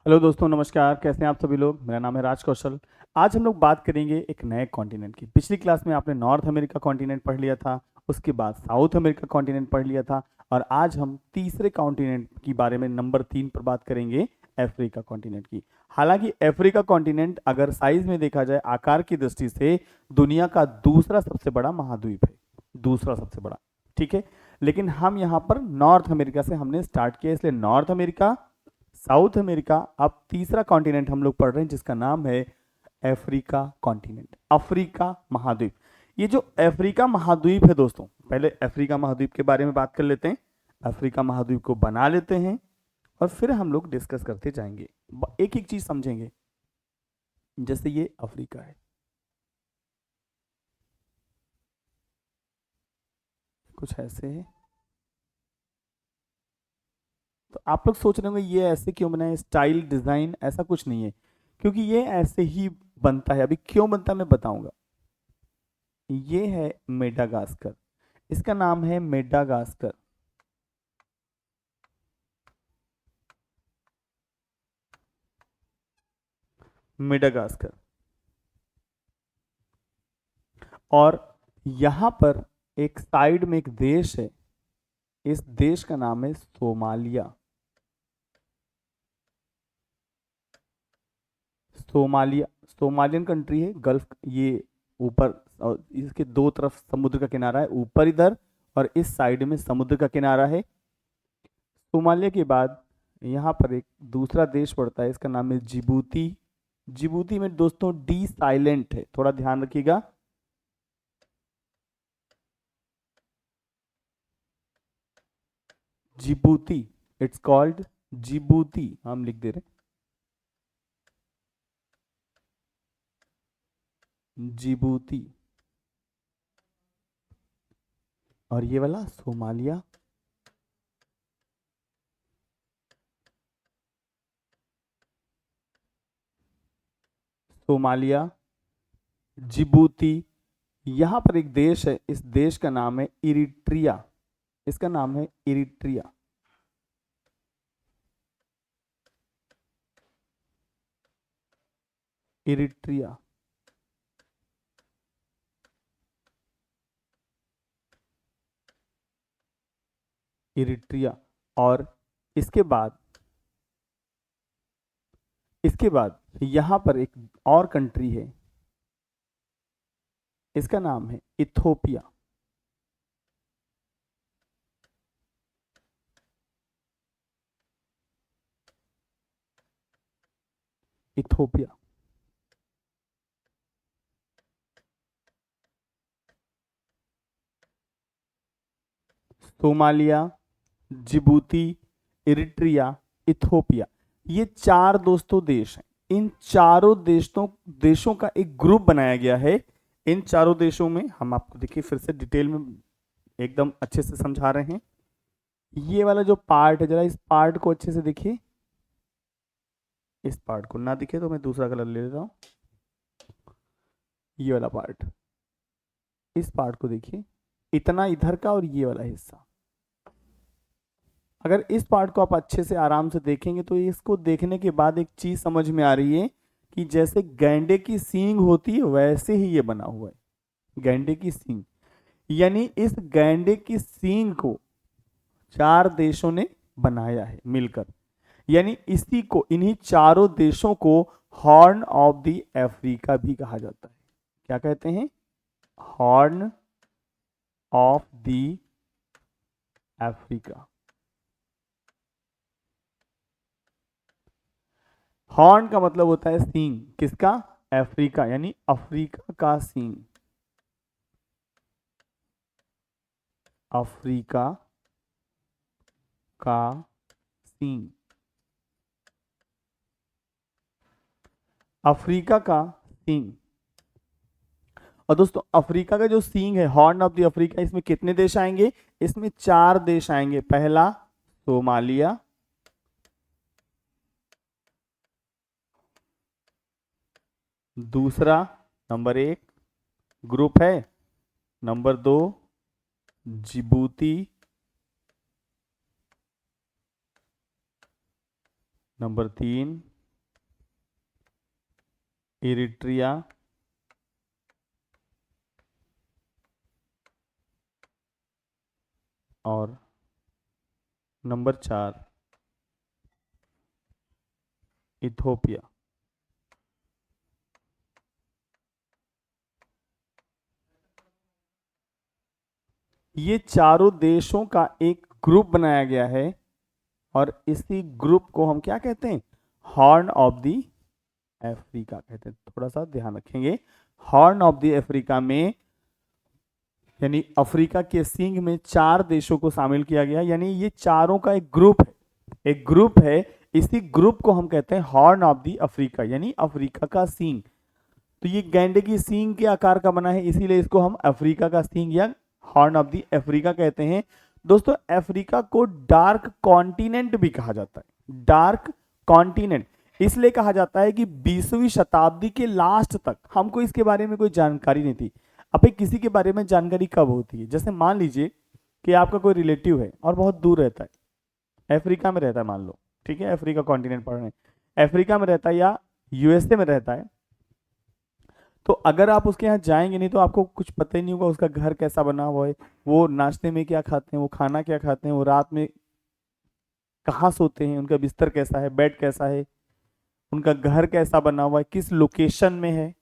Hello दोस्तों, नमस्कार। कैसे हैं आप सभी लोग? मेरा नाम है राज कौशल। आज हम लोग बात करेंगे एक नए कॉन्टिनेंट की। पिछली क्लास में आपने नॉर्थ अमेरिका कॉन्टिनेंट पढ़ लिया था, उसके बाद साउथ अमेरिका कॉन्टिनेंट पढ़ लिया था, और आज हम तीसरे कॉन्टिनेंट की बारे में नंबर 3 पर बात करेंगे, अफ्रीका कॉन्टिनेंट की। हालांकि अफ्रीका कॉन्टिनेंट अगर साइज में देखा जाए, आकार की दृष्टि से दुनिया का दूसरा सबसे बड़ा महाद्वीप है, दूसरा सबसे बड़ा। ठीक है, लेकिन हम यहाँ पर नॉर्थ अमेरिका से हमने स्टार्ट किया, इसलिए नॉर्थ अमेरिका, साउथ अमेरिका। अब तीसरा कॉन्टिनेंट हम लोग पढ़ रहे हैं जिसका नाम है अफ्रीका कॉन्टिनेंट, अफ्रीका महाद्वीप। ये जो अफ्रीका महाद्वीप है दोस्तों, पहले अफ्रीका महाद्वीप के बारे में बात कर लेते हैं। अफ्रीका महाद्वीप को बना लेते हैं और फिर हम लोग डिस्कस करते जाएंगे, एक एक चीज समझेंगे। जैसे ये अफ्रीका है, कुछ ऐसे है। तो आप लोग सोच रहे होंगे ये ऐसे क्यों बना है, स्टाइल डिजाइन ऐसा कुछ नहीं है, क्योंकि ये ऐसे ही बनता है। अभी क्यों बनता है मैं बताऊंगा। ये है मेडागास्कर, इसका नाम है मेडागास्कर। मेडागास्कर। और यहां पर एक साइड में एक देश है, इस देश का नाम है सोमालिया। सोमालिया, सोमालियन कंट्री है, गल्फ ये ऊपर, और इसके दो तरफ समुद्र का किनारा है, ऊपर इधर और इस साइड में समुद्र का किनारा है। सोमालिया के बाद यहाँ पर एक दूसरा देश पड़ता है, इसका नाम है जिबूती। जिबूती में दोस्तों डी साइलेंट है, थोड़ा ध्यान रखिएगा। जिबूती, इट्स कॉल्ड जिबूती, हम लिख दे रहे हैं जिबूती। और ये वाला सोमालिया। Somalia, Djibouti. यहां पर एक देश है, इस देश का नाम है इरिट्रिया। इसका नाम है इरिट्रिया। इरिट्रिया। इरिट्रिया। और इसके बाद, इसके बाद यहां पर एक और कंट्री है, इसका नाम है Ethiopia. Ethiopia. Somalia, Djibouti, Eritrea, Ethiopia, ये चार दोस्तों देश हैं। इन चारों देशों का एक ग्रुप बनाया गया है। इन चारों देशों में हम आपको देखिए फिर से डिटेल में एकदम अच्छे से समझा रहे हैं। ये वाला जो पार्ट है, जरा इस पार्ट को अच्छे से देखिए। इस पार्ट को ना दिखे तो मैं दूसरा कलर ले लेता हूँ। ये वाला पार्ट, इस पार्ट को देखिए, इतना इधर का और ये वाला हिस्सा। अगर इस पार्ट को आप अच्छे से आराम से देखेंगे तो इसको देखने के बाद एक चीज समझ में आ रही है कि जैसे गैंडे की सींग होती है वैसे ही ये बना हुआ है, गैंडे की सींग। यानी इस गैंडे की सींग को चार देशों ने बनाया है मिलकर। यानी इसी को, इन्हीं चारों देशों को हॉर्न ऑफ द अफ्रीका भी कहा जाता है। क्या कहते हैं? Horn of the Africa. Horn का मतलब होता है सींग, किसका? अफ्रीका, यानी अफ्रीका का सींग। अफ्रीका का सींग। अफ्रीका का सींग। और दोस्तों अफ्रीका का जो सींग है, हॉर्न ऑफ द अफ्रीका, इसमें कितने देश आएंगे? इसमें चार देश आएंगे। पहला सोमालिया, दूसरा, नंबर एक ग्रुप है, नंबर दो जिबूती, नंबर तीन इरिट्रिया, और नंबर 4 इथोपिया। ये चारों देशों का एक ग्रुप बनाया गया है और इसी ग्रुप को हम क्या कहते हैं? हॉर्न ऑफ द अफ्रीका कहते हैं। थोड़ा सा ध्यान रखेंगे, हॉर्न ऑफ द अफ्रीका में यानी अफ्रीका के सींग में 4 देशों को शामिल किया गया, यानी ये चारों का एक ग्रुप है, एक ग्रुप है। इसी ग्रुप को हम कहते हैं हॉर्न ऑफ द अफ्रीका, यानी अफ्रीका का सींग। तो ये गैंडे की सींग के आकार का बना है, इसीलिए इसको हम अफ्रीका का सींग या हॉर्न ऑफ द अफ्रीका कहते हैं। दोस्तों, अफ्रीका को डार्क कॉन्टिनेंट भी कहा जाता है। डार्क कॉन्टिनेंट इसलिए कहा जाता है कि 20वीं शताब्दी के लास्ट तक हमको इसके बारे में कोई जानकारी नहीं थी। अब किसी के बारे में जानकारी कब होती है? जैसे मान लीजिए कि आपका कोई रिलेटिव है और बहुत दूर रहता है, अफ्रीका में रहता है, मान लो, ठीक है, अफ्रीका कॉन्टिनेंट पढ़ रहे हैं, अफ्रीका में रहता है या यूएसए में रहता है। तो अगर आप उसके यहाँ जाएंगे नहीं तो आपको कुछ पता ही नहीं होगा उसका घर कैसा बना हुआ है, वो नाश्ते में क्या खाते हैं, वो खाना क्या खाते हैं, वो रात में कहाँ सोते हैं, उनका बिस्तर कैसा है, बेड कैसा है, उनका घर कैसा बना हुआ है, किस लोकेशन में है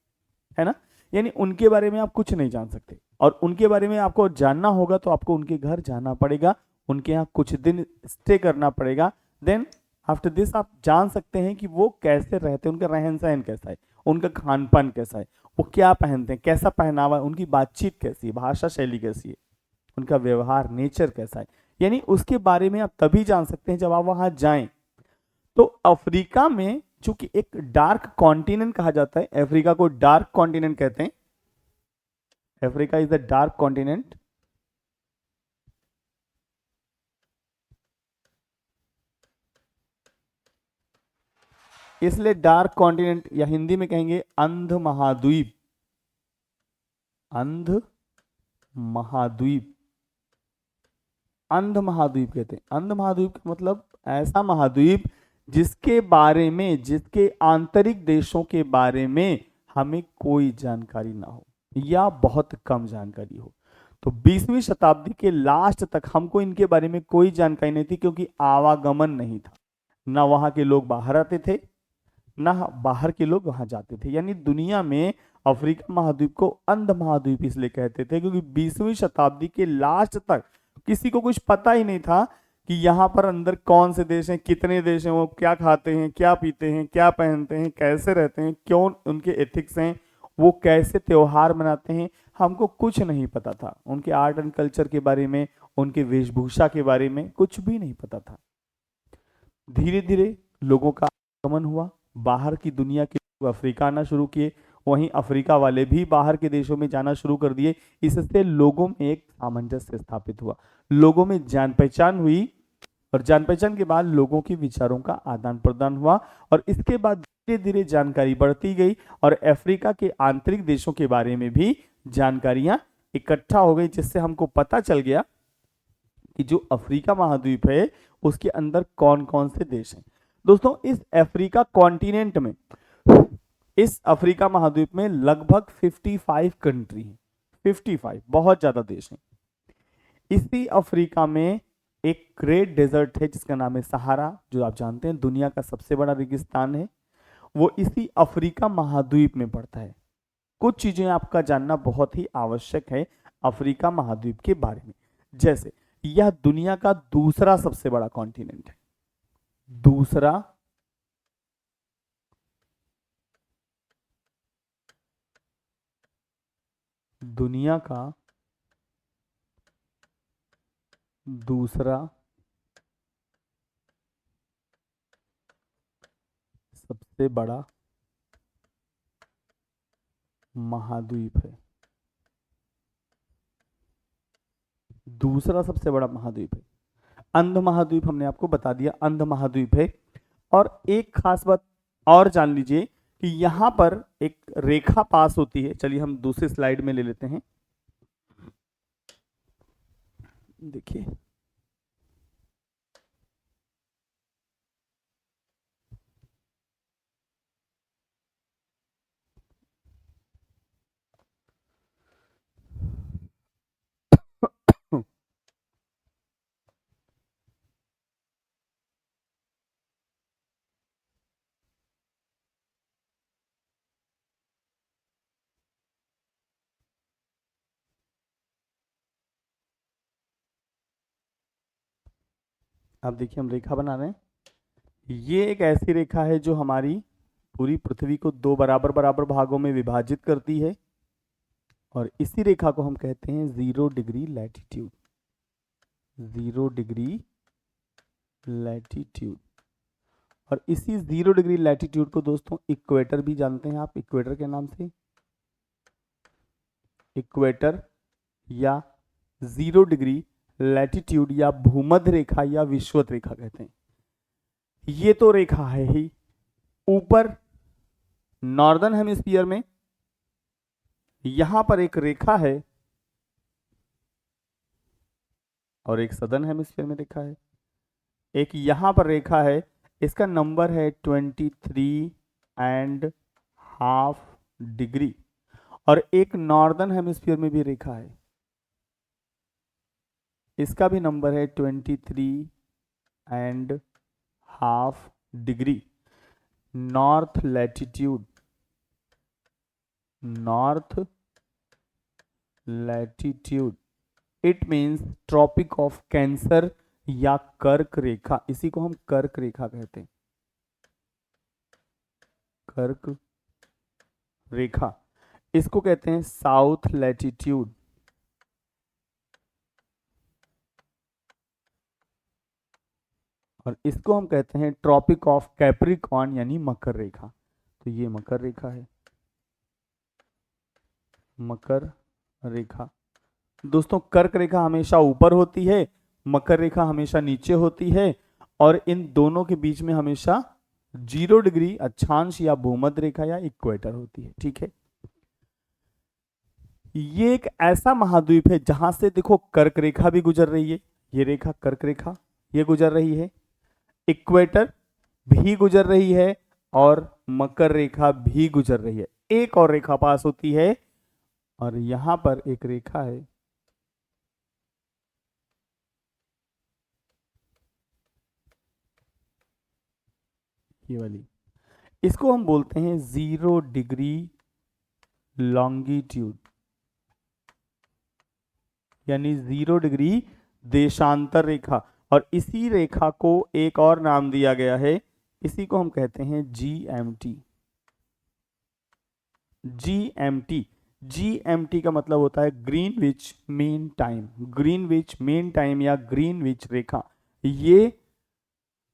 ना। यानी उनके बारे में आप कुछ नहीं जान सकते, और उनके बारे में आपको जानना होगा तो आपको उनके घर जाना पड़ेगा, उनके यहाँ कुछ दिन स्टे करना पड़ेगा। देन आफ्टर दिस आप जान सकते हैं कि वो कैसे रहते हैं, उनका रहन सहन कैसा है, उनका खान पान कैसा है, वो क्या पहनते हैं, कैसा पहनावा है, उनकी बातचीत कैसी है, भाषा शैली कैसी है, उनका व्यवहार नेचर कैसा है। यानी उसके बारे में आप तभी जान सकते हैं जब आप वहां जाएं। तो अफ्रीका में चूंकि एक डार्क कॉन्टिनेंट कहा जाता है, अफ्रीका को डार्क कॉन्टिनेंट कहते हैं, Africa is the dark continent. इसलिए डार्क कॉन्टिनेंट या हिंदी में कहेंगे अंध महाद्वीप, अंध महाद्वीप, अंध महाद्वीप कहते हैं। अंध महाद्वीप का मतलब ऐसा महाद्वीप जिसके बारे में, जिसके आंतरिक देशों के बारे में हमें कोई जानकारी ना हो या बहुत कम जानकारी हो। तो 20वीं शताब्दी के लास्ट तक हमको इनके बारे में कोई जानकारी नहीं थी, क्योंकि आवागमन नहीं था, ना वहां के लोग बाहर आते थे, ना बाहर के लोग वहां जाते थे। यानी दुनिया में अफ्रीका महाद्वीप को अंध महाद्वीप इसलिए कहते थे क्योंकि 20वीं शताब्दी के लास्ट तक किसी को कुछ पता ही नहीं था कि यहाँ पर अंदर कौन से देश हैं, कितने देश हैं, वो क्या खाते हैं, क्या पीते हैं, क्या पहनते हैं, कैसे रहते हैं, क्यों उनके एथिक्स हैं, वो कैसे त्योहार मनाते हैं, हमको कुछ नहीं पता था। उनके आर्ट एंड कल्चर के बारे में, उनके वेशभूषा के बारे में कुछ भी नहीं पता था। धीरे धीरे लोगों का आगमन हुआ, बाहर की दुनिया के लोग अफ्रीका आना शुरू किए, वहीं अफ्रीका वाले भी बाहर के देशों में जाना शुरू कर दिए। इससे लोगों में एक सामंजस्य स्थापित हुआ, लोगों में जान पहचान हुई, और जान पहचान के बाद लोगों के विचारों का आदान प्रदान हुआ, और इसके बाद धीरे धीरे जानकारी बढ़ती गई और अफ्रीका के आंतरिक देशों के बारे में भी जानकारियां इकट्ठा हो गई, जिससे हमको पता चल गया कि जो अफ्रीका महाद्वीप है उसके अंदर कौन कौन से देश हैं। दोस्तों, इस अफ्रीका कॉन्टिनेंट में, इस अफ्रीका महाद्वीप में लगभग 55 कंट्री हैं, 55 बहुत ज्यादा देश हैं। इसी अफ्रीका में एक ग्रेट डेजर्ट है जिसका नाम है सहारा, जो आप जानते हैं दुनिया का सबसे बड़ा रेगिस्तान है, वो इसी अफ्रीका महाद्वीप में पड़ता है। कुछ चीजें आपका जानना बहुत ही आवश्यक है अफ्रीका महाद्वीप के बारे में। जैसे यह दुनिया का दूसरा सबसे बड़ा कॉन्टिनेंट है, दूसरा दुनिया का दूसरा सबसे बड़ा महाद्वीप है, दूसरा सबसे बड़ा महाद्वीप है। अंध महाद्वीप हमने आपको बता दिया, अंध महाद्वीप है। और एक खास बात और जान लीजिए कि यहां पर एक रेखा पास होती है। चलिए हम दूसरी स्लाइड में ले लेते हैं, देखिए अब देखिए हम रेखा बना रहे हैं। ये एक ऐसी रेखा है जो हमारी पूरी पृथ्वी को दो बराबर बराबर भागों में विभाजित करती है, और इसी रेखा को हम कहते हैं 0 डिग्री लैटिट्यूड। 0 degree latitude. और इसी 0 डिग्री लैटिट्यूड को दोस्तों इक्वेटर भी जानते हैं आप, इक्वेटर के नाम से। इक्वेटर या 0 डिग्री लैटिट्यूड या भूमध्य रेखा या विषुवत रेखा कहते हैं। ये तो रेखा है ही। ऊपर नॉर्दर्न हेमिस्फीयर में यहां पर एक रेखा है और एक सदर्न हेमिस्फीयर में रेखा है। एक यहां पर रेखा है, इसका नंबर है 23.5 डिग्री। और एक नॉर्दर्न हेमिस्फीयर में भी रेखा है, इसका भी नंबर है 23.5 degree. North latitude, north latitude, it means tropic of cancer या कर्क रेखा। इसी को हम कर्क रेखा कहते हैं, कर्क रेखा। इसको कहते हैं साउथ लैटिट्यूड। और इसको हम कहते हैं ट्रॉपिक ऑफ कैप्रिकॉर्न यानी मकर रेखा। तो ये मकर रेखा है, मकर रेखा। दोस्तों कर्क रेखा हमेशा ऊपर होती है, मकर रेखा हमेशा नीचे होती है, और इन दोनों के बीच में हमेशा 0 डिग्री अक्षांश या भूमध्य रेखा या इक्वेटर होती है। ठीक है, ये एक ऐसा महाद्वीप है जहां से देखो कर्क रेखा भी गुजर रही है। ये रेखा कर्क रेखा ये गुजर रही है, इक्वेटर भी गुजर रही है, और मकर रेखा भी गुजर रही है। एक और रेखा पास होती है, और यहां पर एक रेखा है, ये वाली। इसको हम बोलते हैं 0 डिग्री लॉन्गिट्यूड, यानी 0 डिग्री देशांतर रेखा। और इसी रेखा को एक और नाम दिया गया है, इसी को हम कहते हैं GMT। GMT, GMT का मतलब होता है Greenwich mean time. Greenwich mean time या ग्रीनविच रेखा, ये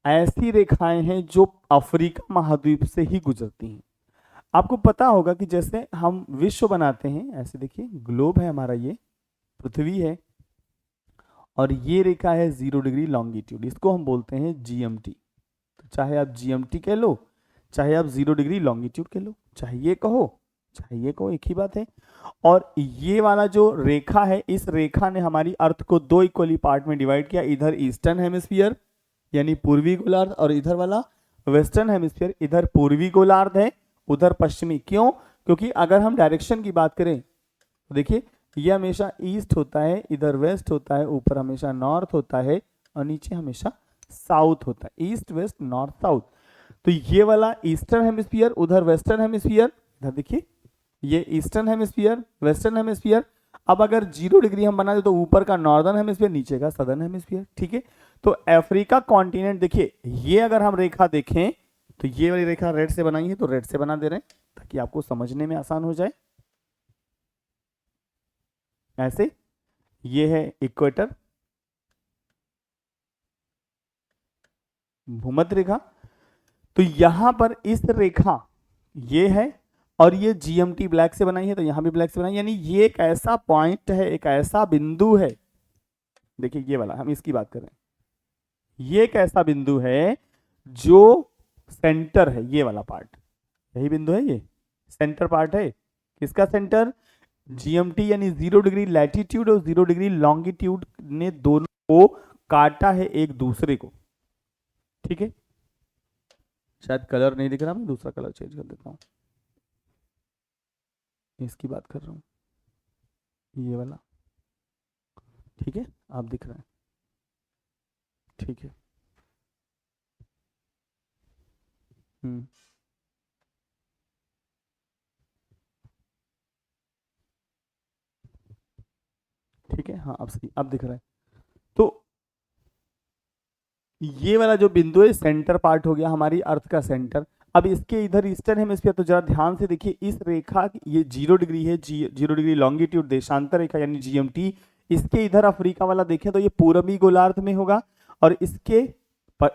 ऐसी रेखाएं हैं जो अफ्रीका महाद्वीप से ही गुजरती हैं। आपको पता होगा कि जैसे हम विश्व बनाते हैं, ऐसे देखिए ग्लोब है हमारा, ये पृथ्वी है, और ये रेखा है 0 डिग्री लॉन्गिट्यूड, इसको हम बोलते हैं GMT। तो चाहे आप GMT कह लो, चाहे आप 0 डिग्री लॉन्गिट्यूड कह लो, चाहे ये कहो चाहे ये कहो, एक ही बात है। और ये वाला जो रेखा है, इस रेखा ने हमारी अर्थ को दो इक्वली पार्ट में डिवाइड किया। इधर ईस्टर्न हेमिस्फीयर यानी पूर्वी गोलार्ध, और इधर वाला वेस्टर्न हेमिस्फीयर, इधर पूर्वी गोलार्ध है, उधर पश्चिमी। क्यों? क्योंकि अगर हम डायरेक्शन की बात करें तो देखिए ये हमेशा ईस्ट होता है, इधर वेस्ट होता है, ऊपर हमेशा नॉर्थ होता है, और नीचे हमेशा साउथ होता है। East west north south. तो ये वाला ईस्टर्न हेमिस्फीयर, उधर वेस्टर्न हेमिस्फीयर, इधर देखिए ये ईस्टर्न हेमिस्फीयर वेस्टर्न हेमिस्फीयर। अब अगर 0 डिग्री हम बना दे तो ऊपर का नॉर्दर्न हेमिस्फीयर, नीचे का सदर्न हेमिस्फीयर। ठीक है, तो अफ्रीका कॉन्टिनेंट देखिए, ये अगर हम रेखा देखें तो ये वाली रेखा रेड से बनाई है, तो रेड से बना दे रहे हैं ताकि आपको समझने में आसान हो जाए। ऐसे ये है इक्वेटर, भूमध्य रेखा। तो यहां पर इस रेखा ये है, और ये GMT ब्लैक से बनाई है, तो यहां भी ब्लैक से बनाई, यानी ये एक ऐसा पॉइंट है, एक ऐसा बिंदु है। देखिए ये वाला हम इसकी बात कर रहे हैं, ये एक ऐसा बिंदु है जो सेंटर है, ये वाला पार्ट, यही बिंदु है, ये सेंटर पार्ट है। किसका सेंटर? GMT यानी 0 डिग्री लैटिट्यूड और 0 डिग्री लॉन्गिट्यूड ने दोनों को काटा है एक दूसरे को। ठीक है, शायद कलर नहीं दिख रहा, मैं दूसरा कलर चेंज कर देता हूं, इसकी बात कर रहा हूं, ये वाला। ठीक है, आप दिख रहा है, ठीक है। हम्म, ठीक है, हाँ अब सही, अब दिख रहा है। तो ये वाला जो बिंदु है सेंटर पार्ट हो गया हमारी अर्थ का सेंटर। अब इसके इधर ईस्टर्न हेमिस्फीयर, तो जरा ध्यान से देखिए इस रेखा ये 0 डिग्री है, 0 डिग्री लॉन्गिट्यूड देशांतर रेखा यानी जीएमटी। इसके इधर अफ्रीका वाला देखें तो ये पूर्वी गोलार्ध में होगा, और इसके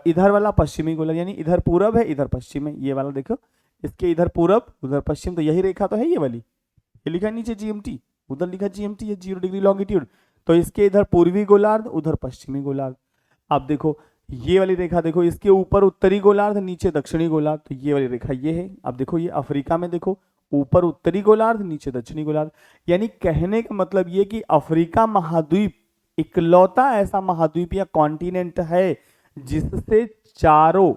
इधर वाला पश्चिमी गोलार्ध, यानी इधर पूरब है इधर पश्चिम है। ये वाला देखो, इसके इधर पूरब उधर पश्चिम, तो यही रेखा तो है ये वाली। ये लिखा है नीचे जीएमटी, उधर लिखा जीएमटी, ये 0 डिग्री लॉन्गिट्यूड। तो इसके इधर पूर्वी गोलार्ध उधर पश्चिमी गोलार्ध। अब देखो ये वाली रेखा, देखो इसके ऊपर उत्तरी गोलार्ध नीचे दक्षिणी गोलार्ध, तो ये वाली रेखा ये है। अब देखो ये अफ्रीका में देखो, ऊपर उत्तरी गोलार्ध नीचे दक्षिणी गोलार्ध। यानी कहने का मतलब ये कि अफ्रीका महाद्वीप इकलौता ऐसा महाद्वीप या कॉन्टिनेंट है जिससे चारों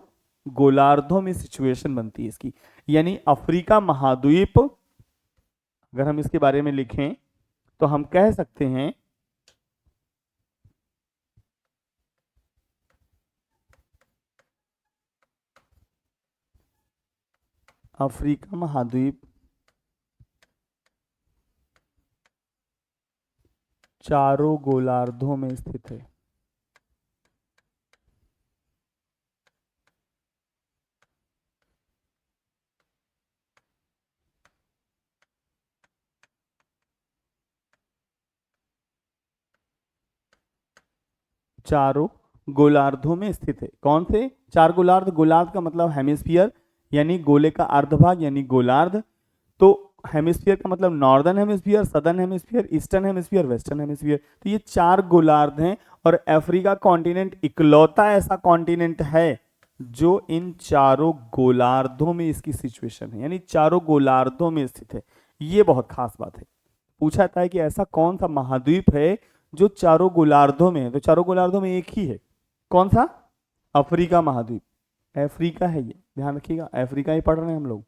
गोलार्धों में सिचुएशन बनती है इसकी। यानी अफ्रीका महाद्वीप अगर हम इसके बारे में लिखें तो हम कह सकते हैं अफ्रीका महाद्वीप चारों गोलार्धों में स्थित है। चारों गोलार्धों में स्थित है। कौन से चार गोलार्ध? गोलार्ध का मतलब हेमिस्फीयर, यानी गोले का अर्धभाग यानी गोलार्ध। तो हेमिस्फीयर का मतलब northern hemisphere, southern hemisphere, eastern hemisphere, western hemisphere. तो ये चार गोलार्ध हैं, और अफ्रीका कॉन्टिनेंट इकलौता ऐसा कॉन्टिनेंट है जो इन चारों गोलार्धों में इसकी सिचुएशन है, यानी चारों गोलार्धों में स्थित है। ये बहुत खास बात है। पूछा जाता है कि ऐसा कौन सा महाद्वीप है जो चारों गोलार्धों में है, तो चारों गोलार्धों में एक ही है। कौन सा? अफ्रीका महाद्वीप। अफ्रीका है ये, ध्यान रखिएगा, अफ्रीका ही पढ़ रहे हैं हम लोग।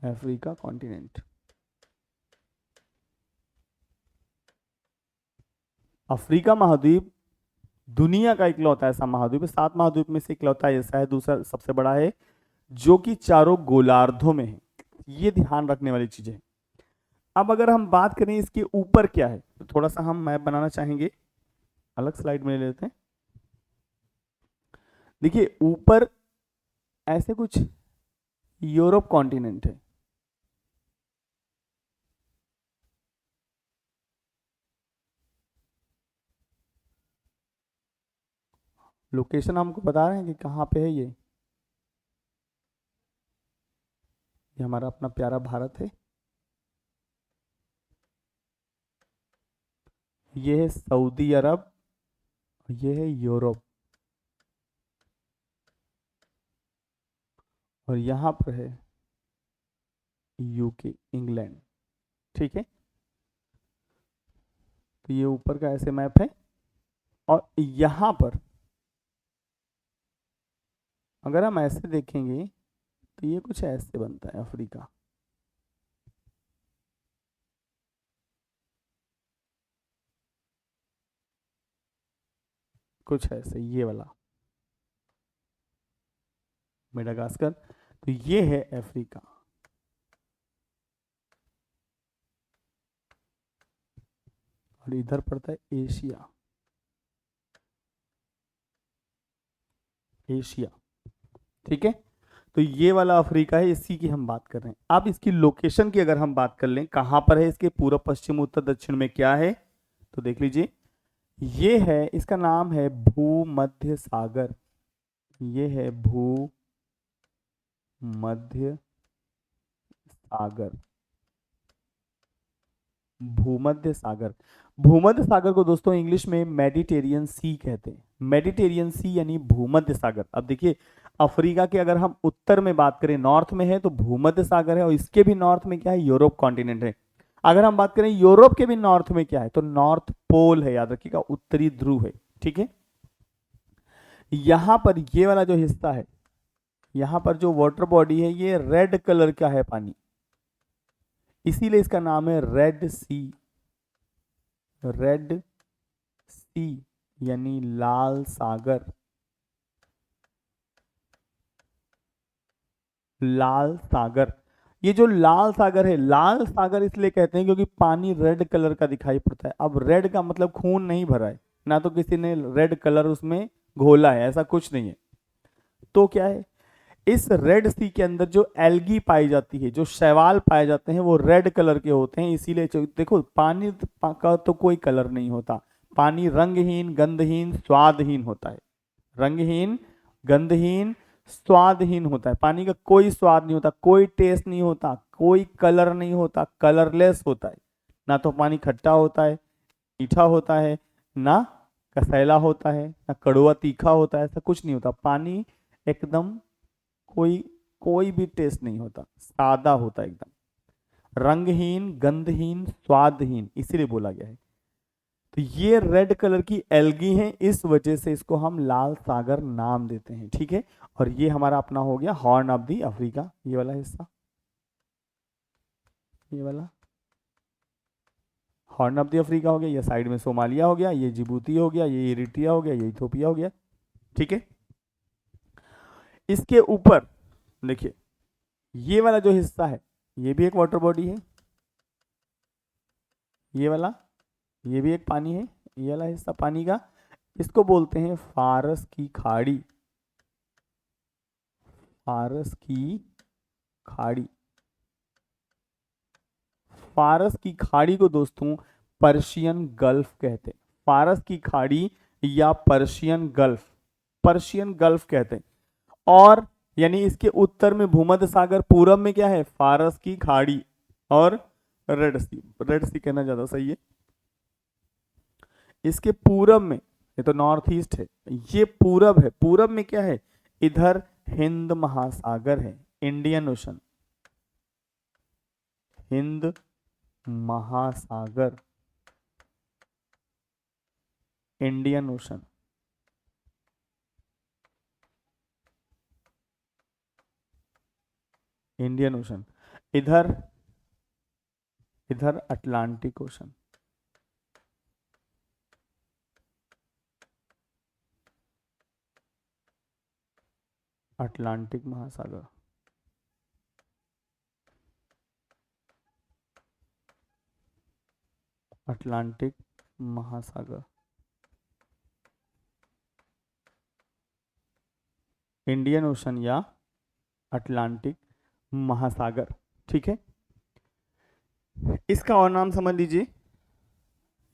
अफ्रीका कॉन्टिनेंट, अफ्रीका महाद्वीप दुनिया का इकलौता ऐसा महाद्वीप है, 7 महाद्वीप में से इकलौता ऐसा है, दूसरा सबसे बड़ा है, जो कि चारों गोलार्धों में है। ये ध्यान रखने वाली चीजें हैं। अब अगर हम बात करें इसके ऊपर क्या है, तो थोड़ा सा हम मैप बनाना चाहेंगे, अलग स्लाइड में ले लेते हैं। देखिए ऊपर ऐसे कुछ यूरोप कॉन्टिनेंट है, लोकेशन हमको बता रहे हैं कि कहाँ पे है ये हमारा अपना प्यारा भारत है। ये है सऊदी अरब, ये है यूरोप, और यहाँ पर है यूके, इंग्लैंड। ठीक है, तो ये ऊपर का ऐसे मैप है, और यहाँ पर अगर हम ऐसे देखेंगे तो ये कुछ ऐसे बनता है अफ्रीका। कुछ ऐसे ये वाला मेडागास्कर, तो ये है अफ्रीका। और इधर पड़ता है एशिया, एशिया। ठीक है, तो ये वाला अफ्रीका है, इसी की हम बात कर रहे हैं। अब इसकी लोकेशन की अगर हम बात कर लें, कहां पर है, इसके पूर्व पश्चिम उत्तर दक्षिण में क्या है, तो देख लीजिए ये है, इसका नाम है भूमध्य सागर। ये है भूमध्य सागर, भूमध्य सागर। भूमध्य सागर को दोस्तों इंग्लिश में मेडिटेरियन सी कहते हैं। मेडिटेरियन सी यानी भूमध्य सागर। अब देखिए अफ्रीका के अगर हम उत्तर में बात करें, नॉर्थ में है तो भूमध्य सागर है, और इसके भी नॉर्थ में क्या है, यूरोप कॉन्टिनेंट है। अगर हम बात करें यूरोप के भी नॉर्थ में क्या है, तो नॉर्थ पोल है, याद रखिएगा, उत्तरी ध्रुव है। ठीक है, यहां पर ये वाला जो हिस्सा है, यहां पर जो वाटर बॉडी है ये रेड कलर का है पानी, इसीलिए इसका नाम है रेड सी। रेड सी यानी लाल सागर, लाल सागर। ये जो लाल सागर है, लाल सागर इसलिए कहते हैं क्योंकि पानी रेड कलर का दिखाई पड़ता है। अब रेड का मतलब खून नहीं भरा है, ना तो किसी ने रेड कलर उसमें घोला है, ऐसा कुछ नहीं है। तो क्या है, इस रेड सी के अंदर जो एल्गी पाई जाती है, जो शैवाल पाए जाते हैं, वो रेड कलर के होते हैं। इसीलिए देखो पानी का तो कोई कलर नहीं होता, पानी रंगहीन, गंधहीन, स्वादहीन होता है। रंगहीन, गंधहीन, स्वादहीन होता है। पानी का कोई स्वाद नहीं होता, कोई टेस्ट नहीं होता, कोई कलर नहीं होता, कलरलेस होता है। ना तो पानी खट्टा होता है, मीठा होता है, ना कसैला होता है, ना कड़वा तीखा होता है, ऐसा कुछ नहीं होता। पानी एकदम कोई कोई भी टेस्ट नहीं होता, सादा होता है एकदम, रंगहीन, गंधहीन, स्वादहीन, इसीलिए बोला गया है। तो ये रेड कलर की एल्गी हैं, इस वजह से इसको हम लाल सागर नाम देते हैं। ठीक है, और ये हमारा अपना हो गया हॉर्न ऑफ दी अफ्रीका, ये वाला हिस्सा, ये वाला हॉर्न ऑफ दी अफ्रीका हो गया। ये साइड में सोमालिया हो गया, ये जिबूती हो गया, ये इरिट्रिया हो गया, ये इथोपिया हो गया। ठीक है, इसके ऊपर देखिए, ये वाला जो हिस्सा है, ये भी एक वाटर बॉडी है, ये वाला, ये भी एक पानी है, ये वाला हिस्सा पानी का, इसको बोलते हैं फारस की खाड़ी। फारस की खाड़ी, फारस की खाड़ी को दोस्तों पर्शियन गल्फ कहते हैं। फारस की खाड़ी या पर्शियन गल्फ, पर्शियन गल्फ कहते हैं। और यानी इसके उत्तर में भूमध्य सागर, पूरब में क्या है, फारस की खाड़ी और रेड सी, रेड सी कहना ज्यादा सही है। इसके पूरब में, ये तो नॉर्थ ईस्ट है, ये पूरब है, पूरब में क्या है, इधर हिंद महासागर है, इंडियन ओशन, हिंद महासागर, इंडियन ओशन। इंडियन ओशन, इधर, इधर अटलांटिक ओशन, अटलांटिक महासागर, अटलांटिक महासागर, इंडियन ओशन या अटलांटिक महासागर। ठीक है, इसका और नाम समझ लीजिए,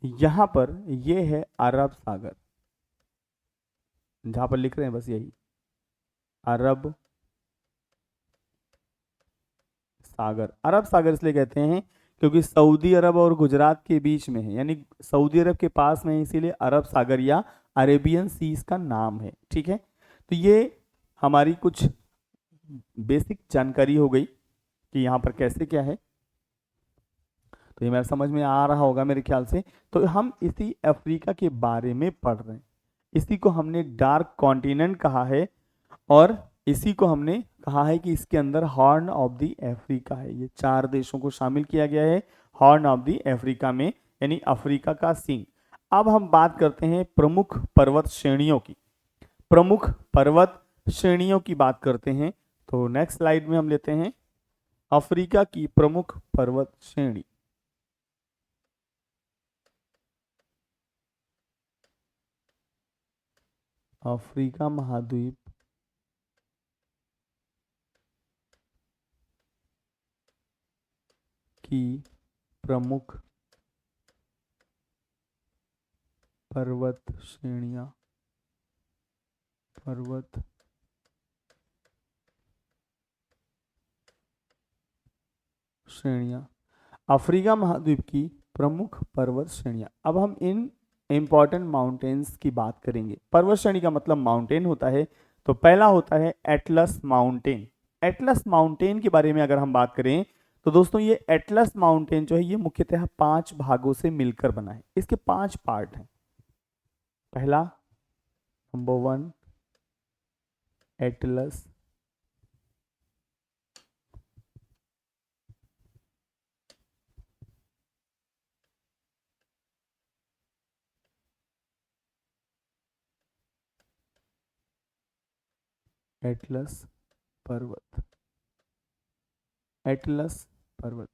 यहां पर ये है अरब सागर, जहां पर लिख रहे हैं बस यही, अरब सागर। अरब सागर इसलिए कहते हैं क्योंकि सऊदी अरब और गुजरात के बीच में है, यानी सऊदी अरब के पास में है, इसीलिए अरब सागर या अरेबियन सी इसका नाम है। ठीक है, तो ये हमारी कुछ बेसिक जानकारी हो गई कि यहाँ पर कैसे क्या है। तो ये मेरा समझ में आ रहा होगा मेरे ख्याल से। तो हम इसी अफ्रीका के बारे में पढ़ रहे हैं, इसी को हमने डार्क कॉन्टिनेंट कहा है, और इसी को हमने कहा है कि इसके अंदर हॉर्न ऑफ द अफ्रीका है। ये 4 देशों को शामिल किया गया है हॉर्न ऑफ द अफ्रीका में, यानी अफ्रीका का सींग। अब हम बात करते हैं प्रमुख पर्वत श्रेणियों की, प्रमुख पर्वत श्रेणियों की बात करते हैं। तो नेक्स्ट स्लाइड में हम लेते हैं अफ्रीका की प्रमुख पर्वत श्रेणी। अफ्रीका महाद्वीप की प्रमुख पर्वत श्रेणियां, पर्वत श्रेणियां, अफ्रीका महाद्वीप की प्रमुख पर्वत श्रेणियां। अब हम इन इंपॉर्टेंट माउंटेन्स की बात करेंगे। पर्वत श्रेणी का मतलब माउंटेन होता है। तो पहला होता है एटलस माउंटेन। एटलस माउंटेन के बारे में अगर हम बात करें तो दोस्तों, ये एटलस माउंटेन जो है ये मुख्यतः 5 भागों से मिलकर बना है। इसके 5 पार्ट हैं। पहला, नंबर 1, एटलस, एटलस पर्वत। एटलस पर्वत।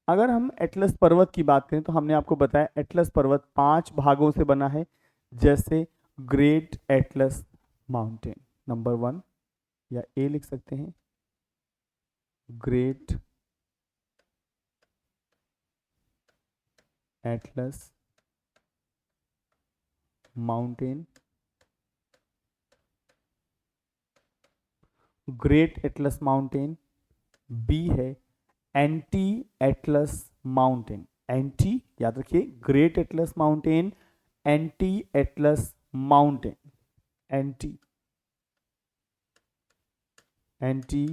अगर हम एटलस पर्वत की बात करें तो हमने आपको बताया एटलस पर्वत 5 भागों से बना है, जैसे ग्रेट एटलस माउंटेन नंबर 1, या ए लिख सकते हैं, great Atlas mountain. Great Atlas mountain. B है एंटी एटलस माउंटेन। एंटी, याद रखिए, great Atlas mountain, anti Atlas mountain, anti anti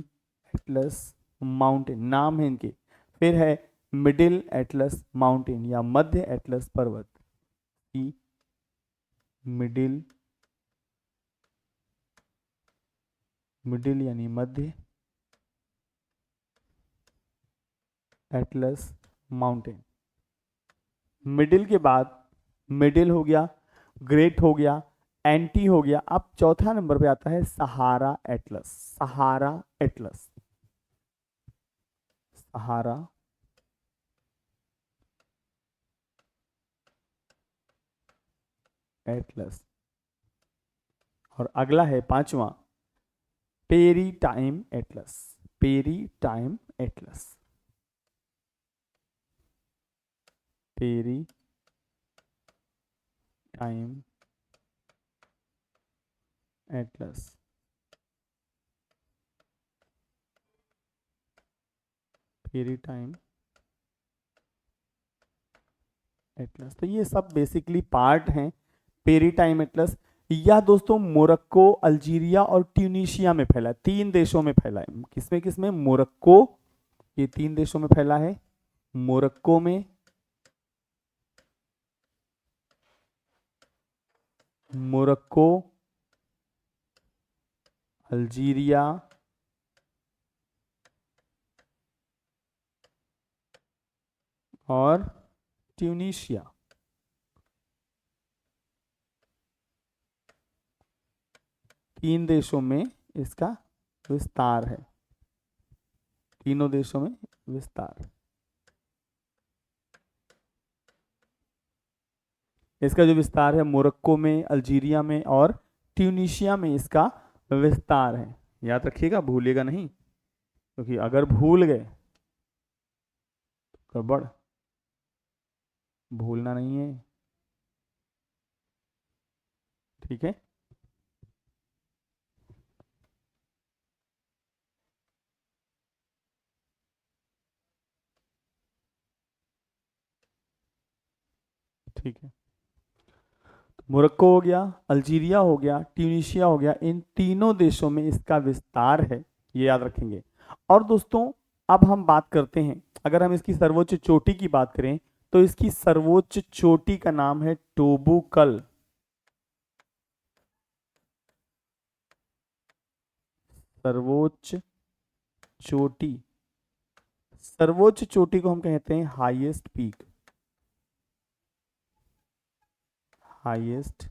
Atlas mountain नाम है इनके। फिर है मिडिल एटलस माउंटेन या मध्य एटलस पर्वत, ई मिडिल, मिडिल यानी मध्य एटलस माउंटेन। मिडिल के बाद, मिडिल हो गया, ग्रेट हो गया, एंटी हो गया, अब चौथा नंबर पे आता है Sahara Atlas. Sahara Atlas, Sahara Atlas. और अगला है पांचवा पेरी टाइम एटलस। पेरी टाइम एटलस, पेरी टाइम एटलस। पेरी टाइम एटलस। तो ये सब बेसिकली पार्ट हैं पेरी टाइम एटलस। यह दोस्तों मोरक्को, अल्जीरिया और ट्यूनीशिया में फैला है, 3 देशों में फैला है। किसमें किसमें? मोरक्को, ये 3 देशों में फैला है, मोरक्को में, मोरक्को, अल्जीरिया और ट्यूनीशिया। तीन देशों में इसका विस्तार है, तीनों देशों में विस्तार। इसका जो विस्तार है मोरक्को में, अल्जीरिया में और ट्यूनीशिया में इसका विस्तार है। याद रखिएगा, भूलिएगा नहीं, क्योंकि अगर भूल गए तो गड़बड़, भूलना नहीं है, ठीक है। ठीक है, मोरक्को हो गया, अल्जीरिया हो गया, ट्यूनीशिया हो गया, इन तीनों देशों में इसका विस्तार है, ये याद रखेंगे। और दोस्तों अब हम बात करते हैं, अगर हम इसकी सर्वोच्च चोटी की बात करें तो इसकी सर्वोच्च चोटी का नाम है टोबुकल। सर्वोच्च चोटी, सर्वोच्च चोटी को हम कहते हैं highest peak. Highest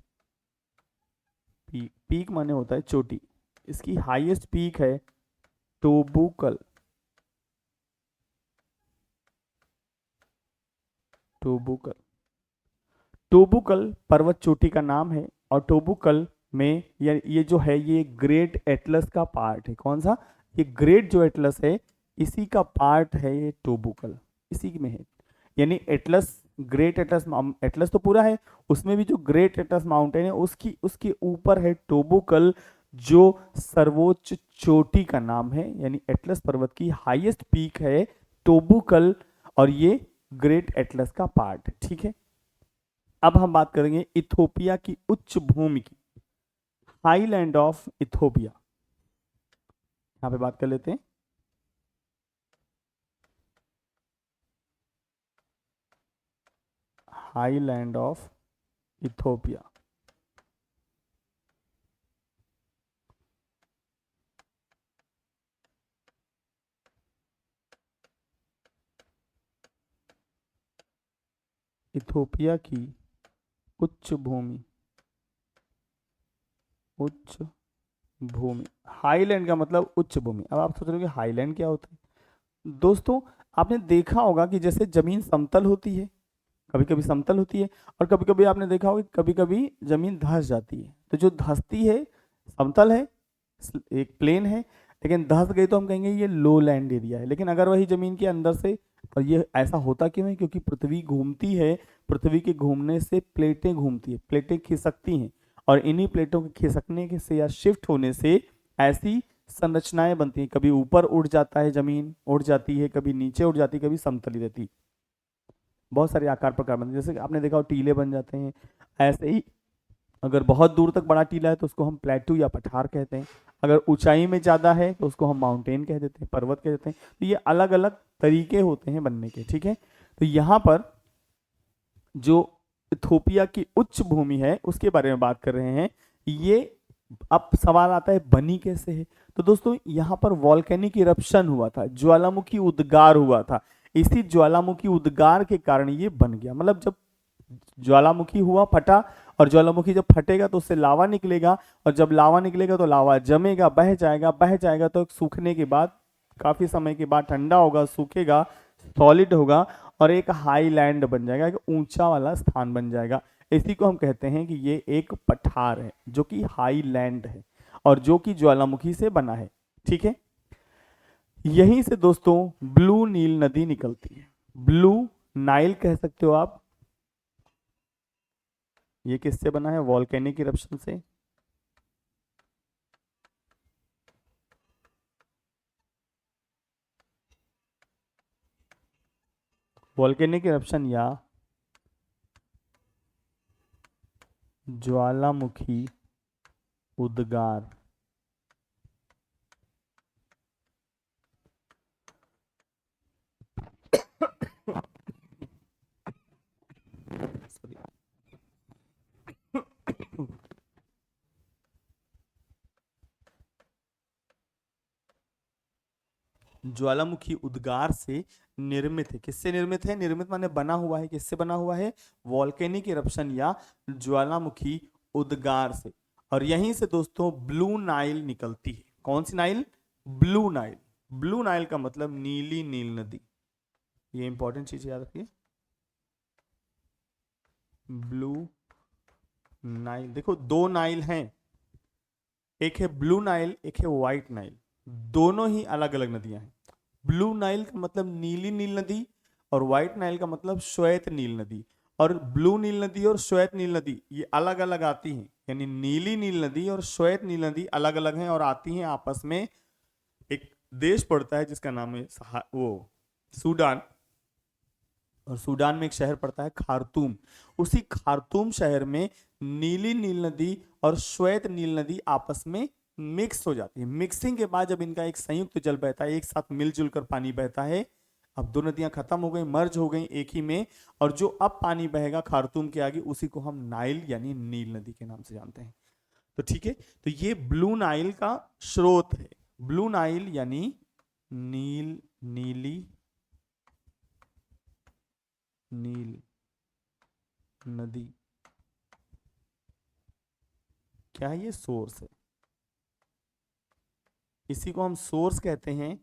peak, peak माने होता है चोटी, इसकी हाईएस्ट पीक है टोबुकल। टोबुकल, टोबुकल पर्वत चोटी का नाम है। और टोबुकल में ये जो है ये ग्रेट एटलस का पार्ट है। कौन सा? ये ग्रेट जो एटलस है इसी का पार्ट है ये टोबुकल, इसी में है। यानी एटलस, ग्रेट एटलस, एटलस तो पूरा है, उसमें भी जो ग्रेट एटलस माउंटेन है उसकी उसके ऊपर है टोबुकल, जो सर्वोच्च चोटी का नाम है, यानी एटलस पर्वत की हाईएस्ट पीक है टोबुकल, और ये ग्रेट एटलस का पार्ट है, ठीक है। अब हम बात करेंगे इथोपिया की उच्च भूमि की, हाईलैंड ऑफ इथोपिया, यहां पे बात कर लेते हैं। Highland of Ethiopia. इथोपिया की उच्च भूमि, उच्च भूमि, हाईलैंड का मतलब उच्च भूमि। अब आप सोच रहे हो कि हाईलैंड क्या होता है, दोस्तों आपने देखा होगा कि जैसे जमीन समतल होती है, कभी कभी समतल होती है, और कभी कभी आपने देखा होगा कि कभी कभी जमीन धंस जाती है। तो जो धंसती है समतल है, एक प्लेन है, लेकिन धंस गई तो हम कहेंगे ये लो लैंड एरिया है। लेकिन अगर वही जमीन के अंदर से, और ये ऐसा होता क्यों है, क्योंकि पृथ्वी घूमती है, पृथ्वी के घूमने से प्लेटें घूमती है, प्लेटें खिसकती हैं, और इन्हीं प्लेटों के खिसकने के से या शिफ्ट होने से ऐसी संरचनाएं बनती हैं। कभी ऊपर उड़ जाता है, जमीन उड़ जाती है, कभी नीचे उड़ जाती है, कभी समतली रहती है। बहुत सारे आकार प्रकार बनते हैं, जैसे कि आपने देखा हो टीले बन जाते हैं। ऐसे ही अगर बहुत दूर तक बड़ा टीला है तो उसको हम प्लेटू या पठार कहते हैं। अगर ऊंचाई में ज़्यादा है तो उसको हम माउंटेन कह देते हैं, पर्वत कह देते हैं। तो ये अलग अलग तरीके होते हैं बनने के, ठीक है। तो यहाँ पर जो इथोपिया की उच्च भूमि है उसके बारे में बात कर रहे हैं। ये अब सवाल आता है बनी कैसे है। तो दोस्तों यहाँ पर वॉल्केनिक इरप्शन हुआ था, ज्वालामुखी उद्गार हुआ था। इसी ज्वालामुखी उद्गार के कारण ये बन गया। मतलब जब ज्वालामुखी हुआ, फटा, और ज्वालामुखी जब फटेगा तो उससे लावा निकलेगा, और जब लावा निकलेगा तो लावा जमेगा, बह जाएगा, बह जाएगा तो सूखने के बाद, काफी समय के बाद ठंडा होगा, सूखेगा, सॉलिड होगा, और एक हाई लैंड बन जाएगा, एक ऊंचा वाला स्थान बन जाएगा। इसी को हम कहते हैं कि ये एक पठार है जो कि हाई लैंड है, और जो कि ज्वालामुखी से बना है, ठीक है। यहीं से दोस्तों ब्लू नील नदी निकलती है, ब्लू नाइल कह सकते हो आप। ये किससे बना है? वॉल्केनिक इरप्शन से। वॉल्केनिक इरप्शन या ज्वालामुखी उद्गार। ज्वालामुखी उद्गार से निर्मित है। किससे निर्मित है? निर्मित माने बना हुआ है। किससे बना हुआ है? वॉल्केनिक इरप्शन या ज्वालामुखी उद्गार से। और यहीं से दोस्तों ब्लू नाइल निकलती है। कौन सी Nile? Blue Nile. Blue Nile का मतलब नीली नील नदी। ये इंपॉर्टेंट चीज याद रखिए, ब्लू नाइल। देखो दो नाइल हैं, एक है ब्लू नाइल, एक है व्हाइट नाइल। दोनों ही अलग अलग नदियां हैं। ब्लू नाइल का मतलब नीली नील नदी, और व्हाइट नाइल का मतलब श्वेत नील नदी। और ब्लू नील नदी और श्वेत नील नदी ये अलग अलग आती हैं, यानी नीली नील नदी और श्वेत नील नदी अलग अलग हैं और आती हैं आपस में। एक देश पड़ता है जिसका नाम है वो सूडान, और सूडान में एक शहर पड़ता है खार्तूम। उसी खार्तूम शहर में नीली नील नदी और श्वेत नील नदी आपस में मिक्स हो जाती है। मिक्सिंग के बाद जब इनका एक संयुक्त जल बहता है, एक साथ मिलजुल कर पानी बहता है। अब दो नदियां खत्म हो गई, मर्ज हो गई एक ही में, और जो अब पानी बहेगा खार्तूम के आगे उसी को हम नाइल यानी नील नदी के नाम से जानते हैं। तो ठीक है, तो ये ब्लू नाइल का स्रोत है। ब्लू नाइल यानी नील, नीली नील नदी, क्या है? ये सोर्स है। इसी को हम सोर्स कहते हैं,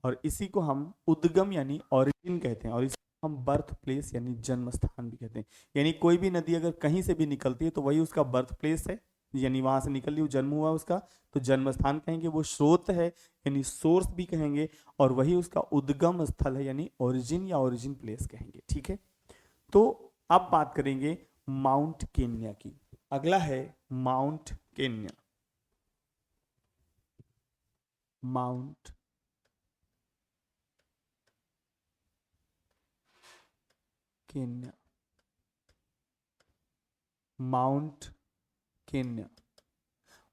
और इसी को हम उद्गम यानी ओरिजिन कहते हैं, और इसी को हम बर्थ प्लेस यानी जन्म स्थान भी कहते हैं। यानी कोई भी नदी अगर कहीं से भी निकलती है तो वही उसका बर्थ प्लेस है, यानी वहां से निकल रही, जन्म हुआ उसका, तो जन्म स्थान कहेंगे। वो स्रोत है यानी सोर्स भी कहेंगे, और वही उसका उद्गम स्थल है यानी ओरिजिन या ओरिजिन प्लेस कहेंगे, ठीक है। तो अब बात करेंगे माउंट केन्या की। अगला है mount Kenya. Mount Kenya, mount Kenya,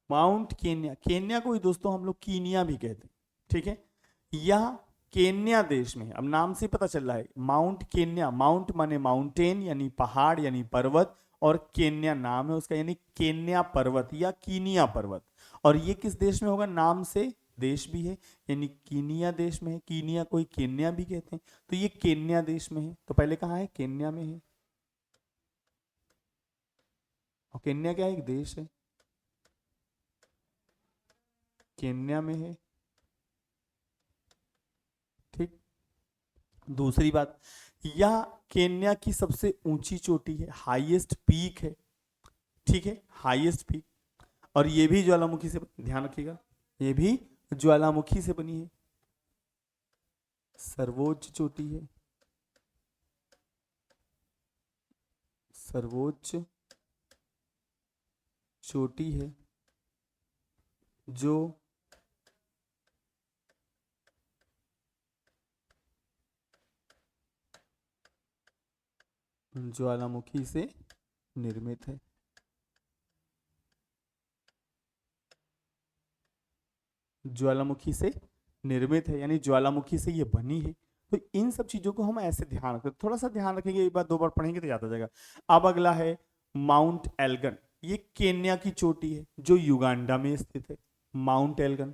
mount Kenya. Kenya को ही दोस्तों हम लोग कीनिया भी कहते हैं, ठीक है। यह केन्या देश में है। अब नाम से पता चल रहा है माउंट केन्या। माउंट माने माउंटेन यानी पहाड़ यानी पर्वत, और केन्या नाम है उसका, यानी केन्या पर्वत या कीनिया पर्वत। और ये किस देश में होगा? नाम से देश भी है, यानी कीनिया देश में है। कीनिया को ही केन्या भी कहते हैं। तो ये केन्या देश में है। तो पहले कहाँ है? केन्या में है। और केन्या क्या है? एक देश है, केन्या में है, ठीक। दूसरी बात, यह केन्या की सबसे ऊंची चोटी है, हाईएस्ट पीक है, ठीक है, हाईएस्ट पीक। और ये भी ज्वालामुखी से, ध्यान रखिएगा, ये भी ज्वालामुखी से बनी है, सर्वोच्च चोटी है, सर्वोच्च चोटी है जो ज्वालामुखी से निर्मित है। ज्वालामुखी से निर्मित है, यानी ज्वालामुखी से ये बनी है। तो इन सब चीजों को हम ऐसे ध्यान रखें, थोड़ा सा ध्यान रखेंगे, एक बार दो बार पढ़ेंगे तो याद आ जाएगा। अब अगला है माउंट एल्गन, ये केन्या की चोटी है जो युगांडा में स्थित है। माउंट एल्गन,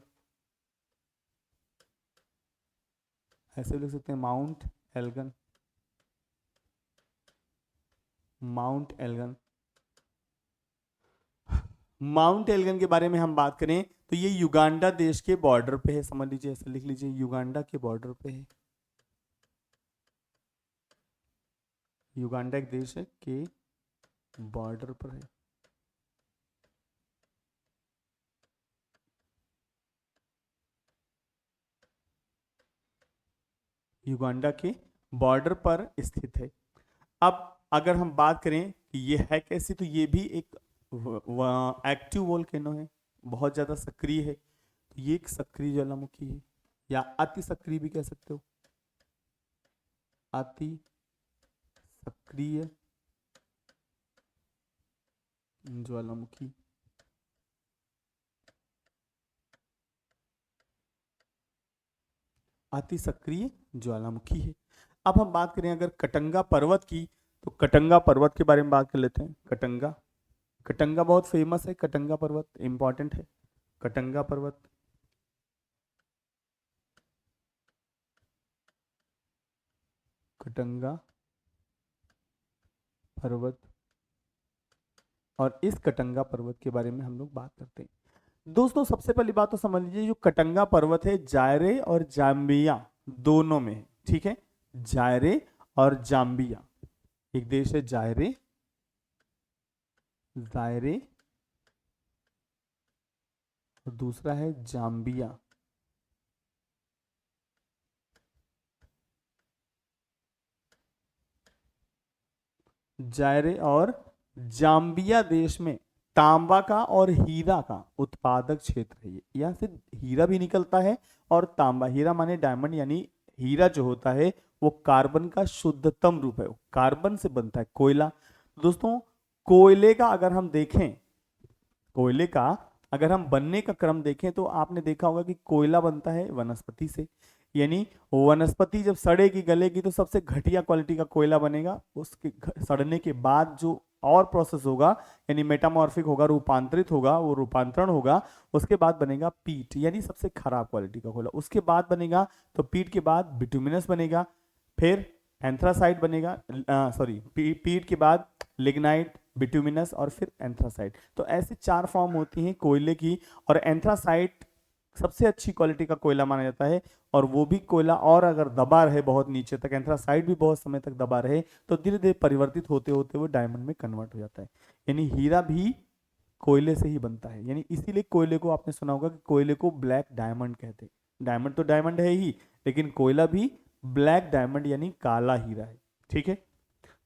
ऐसे लिख सकते हैं, mount Elgon, mount Elgon. Mount Elgon के बारे में हम बात करें तो ये युगांडा देश के बॉर्डर पे है, समझ लीजिए, ऐसे लिख लीजिए, युगांडा के बॉर्डर पे है। युगांडा एक देश है के बॉर्डर पर है। युगांडा के बॉर्डर पर स्थित है। अब अगर हम बात करें कि ये है कैसी, तो ये भी एक एक्टिव वोल्केनो है, बहुत ज्यादा सक्रिय है। तो ये एक सक्रिय ज्वालामुखी है, या अति सक्रिय भी कह सकते हो, अति सक्रिय ज्वालामुखी। अति सक्रिय ज्वालामुखी है। अब हम बात करें अगर कटंगा पर्वत की, तो कटंगा पर्वत के बारे में बात कर लेते हैं। कटंगा, कटंगा बहुत फेमस है, कटंगा पर्वत इंपॉर्टेंट है। कटंगा पर्वत, कटंगा पर्वत, और इस कटंगा पर्वत के बारे में हम लोग बात करते हैं। दोस्तों सबसे पहली बात तो समझ लीजिए, जो कटंगा पर्वत है जायरे और जाम्बिया दोनों में है, ठीक है, जायरे और जाम्बिया। एक देश है जायरे, जायरे, और दूसरा है जाम्बिया। जायरे और जाम्बिया देश में तांबा का और हीरा का उत्पादक क्षेत्र है। यहाँ से हीरा भी निकलता है और तांबा, हीरा माने डायमंड, यानी हीरा जो होता है वो कार्बन का शुद्धतम रूप है, वो कार्बन से बनता है, कोयला। दोस्तों कोयले का अगर हम देखें, कोयले का अगर हम बनने का क्रम देखें तो आपने देखा होगा कि कोयला बनता है वनस्पति से, यानी वनस्पति जब सड़ेगी गलेगी तो सबसे घटिया क्वालिटी का कोयला बनेगा। उसके सड़ने के बाद जो और प्रोसेस होगा, यानी मेटामॉर्फिक होगा, रूपांतरित होगा, वो रूपांतरण होगा, उसके बाद बनेगा पीट, यानी सबसे खराब क्वालिटी का कोयला। उसके बाद बनेगा, तो पीट के बाद बिटुमिनस बनेगा, फिर एंथ्रासाइट बनेगा, सॉरी, पीट के बाद लिग्नाइट, बिटुमिनस और फिर एंथ्रासाइट। तो ऐसे चार फॉर्म होती हैं कोयले की, और एंथ्रासाइट सबसे अच्छी क्वालिटी का कोयला माना जाता है। और वो भी कोयला, और अगर दबा रहे बहुत नीचे तक, एंथ्रासाइट भी बहुत समय तक दबा रहे, तो धीरे धीरे परिवर्तित होते होते वो डायमंड में कन्वर्ट हो जाता है। यानी हीरा भी कोयले से ही बनता है, यानी इसीलिए कोयले को आपने सुना होगा कि कोयले को ब्लैक डायमंड कहते हैं। डायमंड तो डायमंड है ही, लेकिन कोयला भी ब्लैक डायमंड यानी काला हीरा है, ठीक है।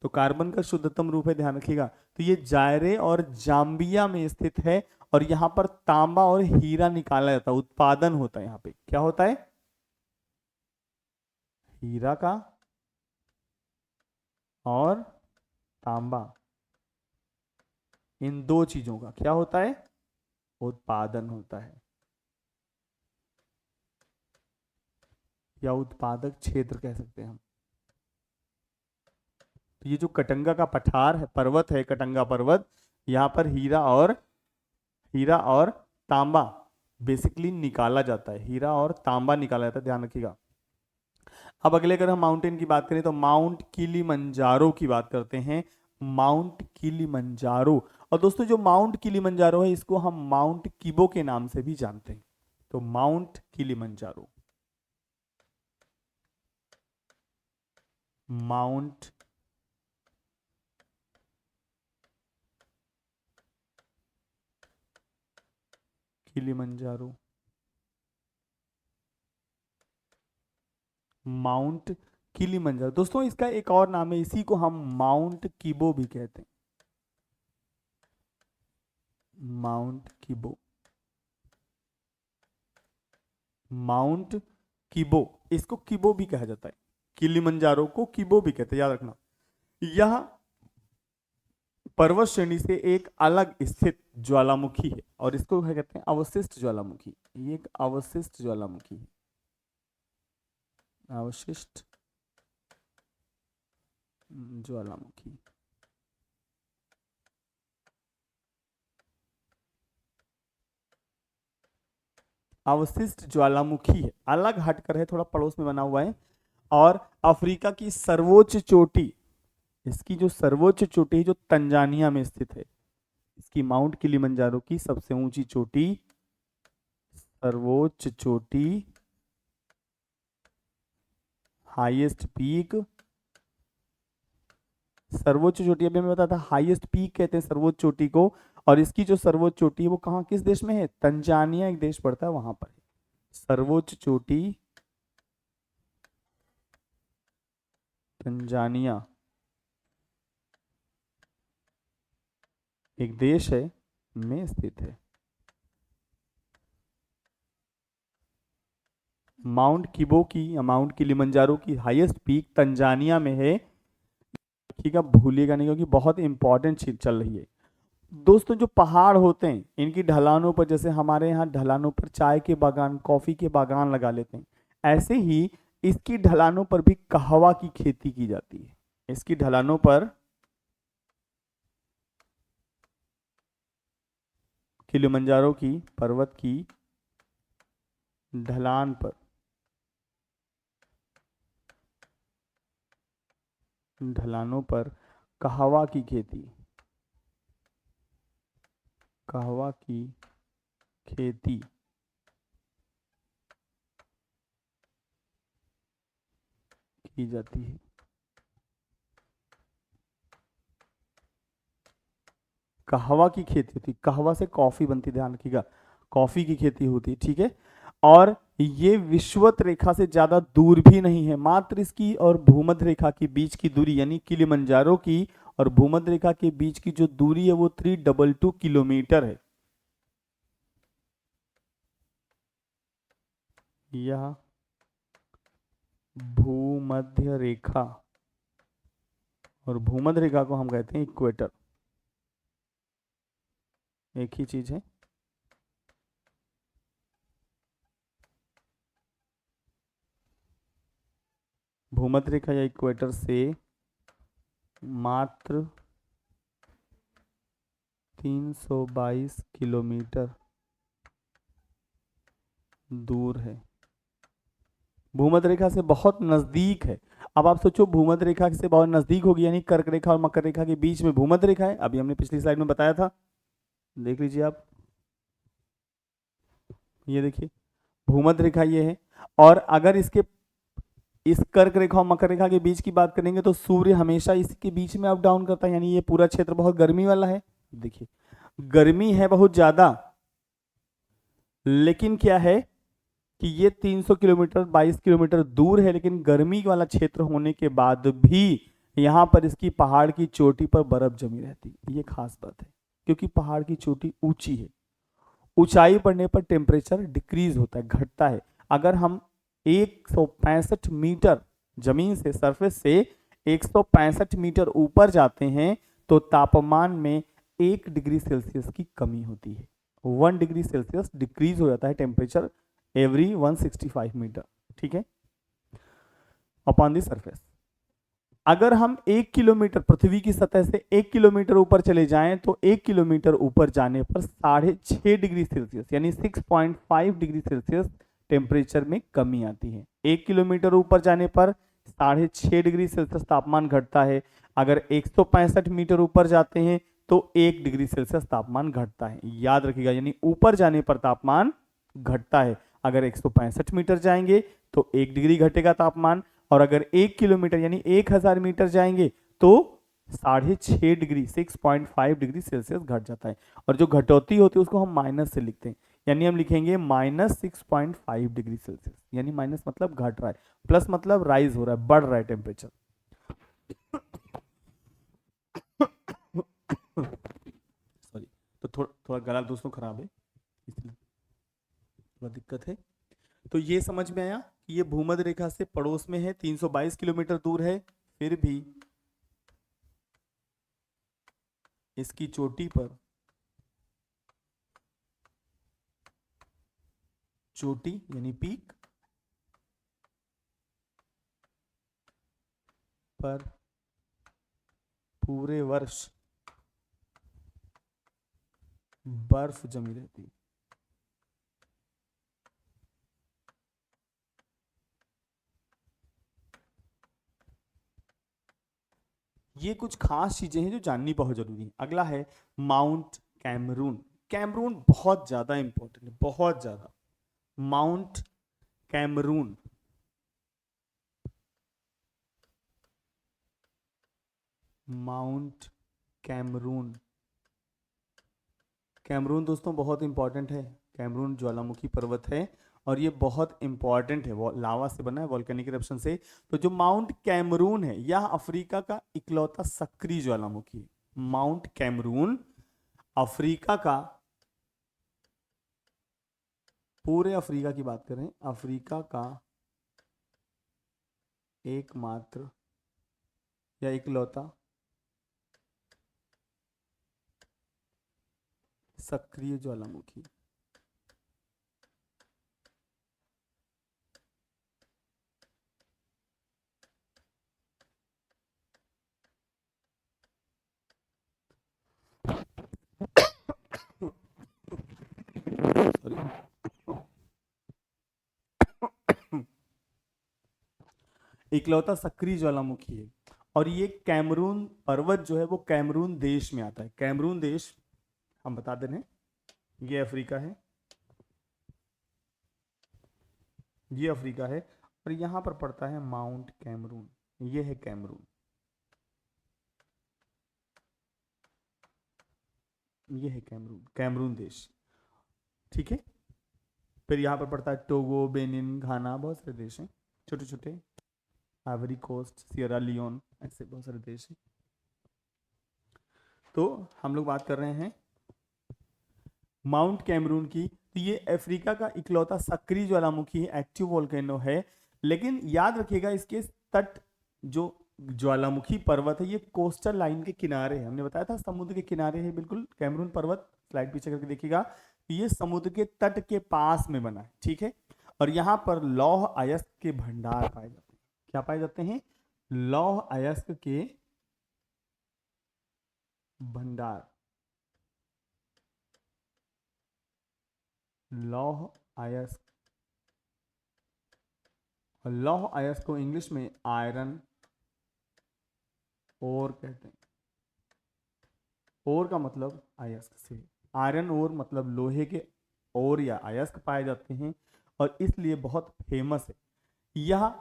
तो कार्बन का शुद्धतम रूप है, ध्यान रखिएगा। तो ये जायरे और जाम्बिया में स्थित है, और यहाँ पर तांबा और हीरा निकाला जाता है, उत्पादन होता है। यहाँ पे क्या होता है, हीरा का और तांबा, इन दो चीजों का क्या होता है, उत्पादन होता है, या उत्पादक क्षेत्र कह सकते हैं हम। तो ये जो कटंगा का पठार है, पर्वत है कटंगा पर्वत, यहाँ पर हीरा और तांबा बेसिकली निकाला जाता है, हीरा और तांबा निकाला जाता है, ध्यान रखिएगा। अब अगले अगर हम माउंटेन की बात करें तो माउंट किलिमंजारो की बात करते हैं। माउंट किलिमंजारो, और दोस्तों जो माउंट किलिमंजारो है इसको हम माउंट किबो के नाम से भी जानते हैं। तो mount Kilimanjaro, mount Kilimanjaro, mount Kilimanjaro. दोस्तों इसका एक और नाम है, इसी को हम माउंट किबो भी कहते हैं, माउंट किबो, माउंट किबो, इसको किबो भी कहा जाता है, किलिमंजारो को किबो भी कहते हैं, याद रखना। यह पर्वत श्रेणी से एक अलग स्थित ज्वालामुखी है और इसको क्या कहते हैं, अवशिष्ट ज्वालामुखी। ये एक अवशिष्ट ज्वालामुखी है, अवशिष्ट ज्वालामुखी। अवशिष्ट ज्वालामुखी है, अलग हटकर है, थोड़ा पड़ोस में बना हुआ है। और अफ्रीका की सर्वोच्च चोटी, इसकी जो सर्वोच्च चोटी है जो तंजानिया में स्थित है, इसकी माउंट किलिमंजारो की सबसे ऊंची चोटी, सर्वोच्च चोटी, हाईएस्ट पीक, सर्वोच्च चोटी अभी मैं बताया था, हाईएस्ट पीक कहते हैं सर्वोच्च चोटी को। और इसकी जो सर्वोच्च चोटी है वो कहाँ, किस देश में है, तंजानिया एक देश पड़ता है वहां पर है सर्वोच्च चोटी, तंजानिया एक देश है में स्थित है। माउंट किबो की या माउंट किलिमंजारो की हाईएस्ट पीक तंजानिया में है। ठीक है, भूलिएगा नहीं क्योंकि बहुत इंपॉर्टेंट चीज चल रही है। दोस्तों जो पहाड़ होते हैं इनकी ढलानों पर, जैसे हमारे यहाँ ढलानों पर चाय के बागान, कॉफी के बागान लगा लेते हैं, ऐसे ही इसकी ढलानों पर भी कहवा की खेती की जाती है। इसकी ढलानों पर, किलिमंजारो की पर्वत की ढलान पर, ढलानों पर कहवा की खेती, कहवा की खेती की जाती है। कहवा की खेती होती है, कहवा से कॉफी बनती, ध्यान रखिएगा, कॉफी की खेती होती है। ठीक है, और ये विषुवत रेखा से ज्यादा दूर भी नहीं है, मात्र इसकी और भूमध्य रेखा के बीच की दूरी, यानी किलिमंजारो की और भूमध्य रेखा के बीच की जो दूरी है वो 322 किलोमीटर है। यह भूमध्य रेखा, और भूमध्य रेखा को हम कहते हैं इक्वेटर, एक ही चीज है। भूमध्य रेखा या इक्वेटर से मात्र 322 किलोमीटर दूर है, भूमध्य रेखा से बहुत नजदीक है। अब आप सोचो भूमध्य रेखा से बहुत नजदीक होगी, यानी कर्क रेखा और मकर रेखा के बीच में भूमध्य रेखा है, अभी हमने पिछली स्लाइड में बताया था, देख लीजिए आप, ये देखिए भूमध्य रेखा ये है। और अगर इसके, इस कर्क रेखा और मकर रेखा के बीच की बात करेंगे तो सूर्य हमेशा इसके बीच में अप डाउन करता है, यानी ये पूरा क्षेत्र बहुत गर्मी वाला है। देखिए गर्मी है बहुत ज्यादा, लेकिन क्या है कि ये 300 किलोमीटर 22 किलोमीटर दूर है, लेकिन गर्मी वाला क्षेत्र होने के बाद भी यहाँ पर इसकी पहाड़ की चोटी पर बर्फ जमी रहती है। ये खास बात है क्योंकि पहाड़ की चोटी ऊंची है, ऊंचाई बढ़ने पर टेम्परेचर डिक्रीज होता है, घटता है। अगर हम 165 मीटर जमीन से, सरफेस से 165 मीटर ऊपर जाते हैं तो तापमान में 1 डिग्री सेल्सियस की कमी होती है, 1 डिग्री सेल्सियस डिक्रीज हो जाता है टेम्परेचर एवरी 165 मीटर। ठीक है, अपॉन द सरफेस। अगर हम 1 किलोमीटर पृथ्वी की सतह से 1 किलोमीटर ऊपर चले जाएं तो 1 किलोमीटर ऊपर जाने पर 6.5 डिग्री सेल्सियस यानी 6.5 डिग्री सेल्सियस टेम्परेचर में कमी आती है। 1 किलोमीटर ऊपर जाने पर 6.5 डिग्री सेल्सियस तापमान घटता है। अगर 165 मीटर ऊपर जाते हैं तो 1 डिग्री सेल्सियस तापमान घटता है, याद रखिएगा, यानी ऊपर जाने पर तापमान घटता है। अगर 165 मीटर जाएंगे तो 1 डिग्री घटेगा तापमान, और अगर 1 किलोमीटर यानी 1000 मीटर जाएंगे तो 6.5 डिग्री 6.5 डिग्री सेल्सियस घट जाता है। और जो घटौती होती है उसको हम माइनस से लिखते हैं, यानी हम लिखेंगे -6.5 डिग्री सेल्सियस, यानी माइनस मतलब घट रहा है, प्लस मतलब राइज हो रहा है, बढ़ रहा है टेम्परेचर। सॉरी, तो थोड़ा थोड़ा गला दोस्तों खराब है, इसलिए थोड़ा दिक्कत है। तो ये समझ में आया कि ये भूमध्य रेखा से पड़ोस में है, 322 किलोमीटर दूर है, फिर भी इसकी चोटी पर, चोटी यानी पीक पर पूरे वर्ष बर्फ जमी रहती है। ये कुछ खास चीजें हैं जो जाननी बहुत जरूरी है। अगला है माउंट कैमरून। कैमरून बहुत ज्यादा इंपॉर्टेंट है, बहुत ज्यादा। Mount Cameroon, Mount Cameroon, Cameroon दोस्तों बहुत इंपॉर्टेंट है। कैमरून ज्वालामुखी पर्वत है और ये बहुत इंपॉर्टेंट है, वो लावा से बना है, वॉल्केनिक इरप्शन से। तो जो माउंट कैमरून है यह अफ्रीका का इकलौता सक्रिय ज्वालामुखी है। माउंट कैमरून अफ्रीका का, पूरे अफ्रीका की बात करें, अफ्रीका का एकमात्र या इकलौता सक्रिय ज्वालामुखी। सॉरी, इकलौता सक्रिय ज्वालामुखी है। और ये कैमरून पर्वत जो है वो कैमरून देश में आता है। कैमरून देश हम बता दे रहे हैं, ये अफ्रीका है, ये अफ्रीका है, और यहां पर पड़ता है माउंट कैमरून, ये है कैमरून, ये है कैमरून, कैमरून देश। ठीक है, फिर यहाँ पर पड़ता है टोगो, बेनिन, घाना, बहुत सारे देश हैं छोटे छोटे, आइवरी कोस्ट, सियरा लियोन, ऐसे बहुत सारे देश हैं। तो हम लोग बात कर रहे हैं माउंट कैमरून की। तो ये अफ्रीका का इकलौता सक्रिय ज्वालामुखी है, एक्टिव वोल्केनो है। लेकिन याद रखिएगा इसके तट, जो ज्वालामुखी पर्वत है ये कोस्टल लाइन के किनारे है, हमने बताया था समुद्र के किनारे है बिल्कुल कैमरून पर्वत, स्लाइड पीछे करके देखिएगा। ये समुद्र के तट के पास में बना है, ठीक है। और यहाँ पर लौह अयस्क के भंडार पाए जाते हैं। क्या पाए जाते हैं? लौह अयस्क के भंडार। लौह अयस्क, लौह अयस्क को इंग्लिश में आयरन ओर कहते हैं। ओर का मतलब अयस्क से, आयरन ओर मतलब लोहे के ओर या अयस्क पाए जाते हैं, और इसलिए बहुत फेमस है। यह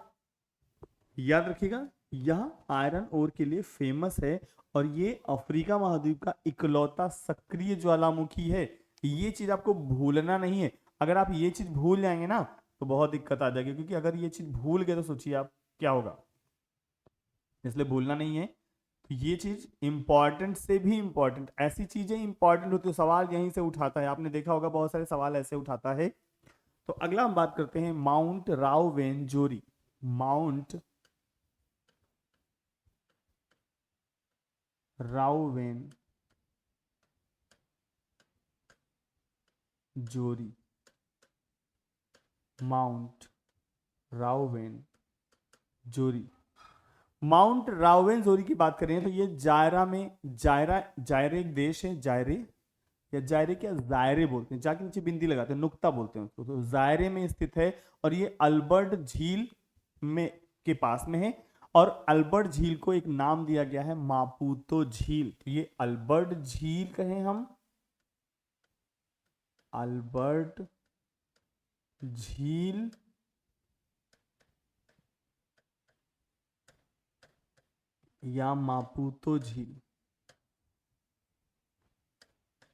याद रखिएगा, यह आयरन ओर के लिए फेमस है, और ये अफ्रीका महाद्वीप का इकलौता सक्रिय ज्वालामुखी है। ये चीज आपको भूलना नहीं है। अगर आप ये चीज भूल जाएंगे ना तो बहुत दिक्कत आ जाएगी, क्योंकि अगर ये चीज भूल गए तो सोचिए आप क्या होगा। इसलिए भूलना नहीं है। तो ये चीज इंपॉर्टेंट से भी इंपॉर्टेंट, ऐसी चीजें इंपॉर्टेंट होती है सवाल यहीं से उठाता है, आपने देखा होगा बहुत सारे सवाल ऐसे उठाता है। तो अगला हम बात करते हैं माउंट राओवेन जोरी। माउंट राओवेन जोरी, माउंट राओवेन जोरी। माउंट राओवेन जोरी की बात करें तो ये जायरा में, जायरा, जायरे एक देश है, जायरे या जायरे क्या, जायरे बोलते हैं, जाके नीचे बिंदी लगाते हैं, नुक्ता बोलते हैं उसको, तो जायरे में स्थित है। और ये अल्बर्ट झील में के पास में है। और अल्बर्ट झील को एक नाम दिया गया है मापुतो झील। तो ये अल्बर्ट झील कहें हम, अल्बर्ट झील या मापुतो झील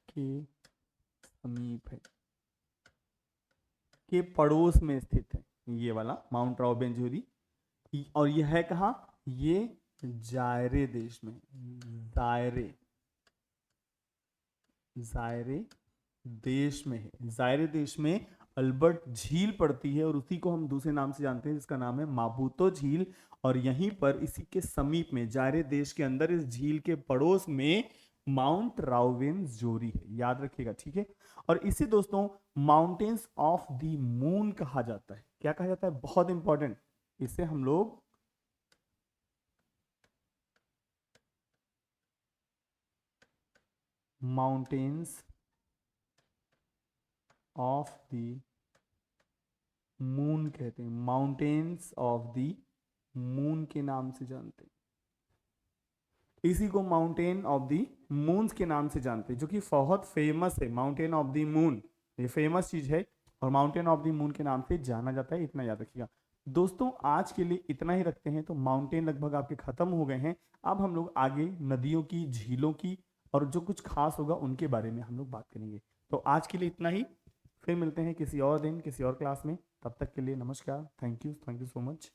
के समीप है, के पड़ोस में स्थित है ये वाला माउंट रॉबिन ज्यूरी। और यह है कहाँ, ये जायरे देश में, जायरे, जायरे देश में है। जायरे देश में अल्बर्ट झील पड़ती है और उसी को हम दूसरे नाम से जानते हैं जिसका नाम है मापुतो झील। और यहीं पर इसी के समीप में जायरे देश के अंदर इस झील के पड़ोस में माउंट राउवेनजोरी है, याद रखिएगा, ठीक है। और इसे दोस्तों माउंटेन्स ऑफ द मून कहा जाता है। क्या कहा जाता है, बहुत इंपॉर्टेंट, इसे हम लोग माउंटेन्स ऑफ द मून कहते हैं, माउंटेन्स ऑफ द मून के नाम से जानते हैं, इसी को माउंटेन ऑफ द मून्स के नाम से जानते हैं, जो कि बहुत फेमस है। माउंटेन ऑफ द मून ये फेमस चीज है और माउंटेन ऑफ द मून के नाम से जाना जाता है, इतना याद रखिएगा। दोस्तों आज के लिए इतना ही रखते हैं। तो माउंटेन लगभग आपके खत्म हो गए हैं। अब हम लोग आगे नदियों की, झीलों की और जो कुछ खास होगा उनके बारे में हम लोग बात करेंगे। तो आज के लिए इतना ही, फिर मिलते हैं किसी और दिन किसी और क्लास में। तब तक के लिए नमस्कार, थैंक यू सो मच।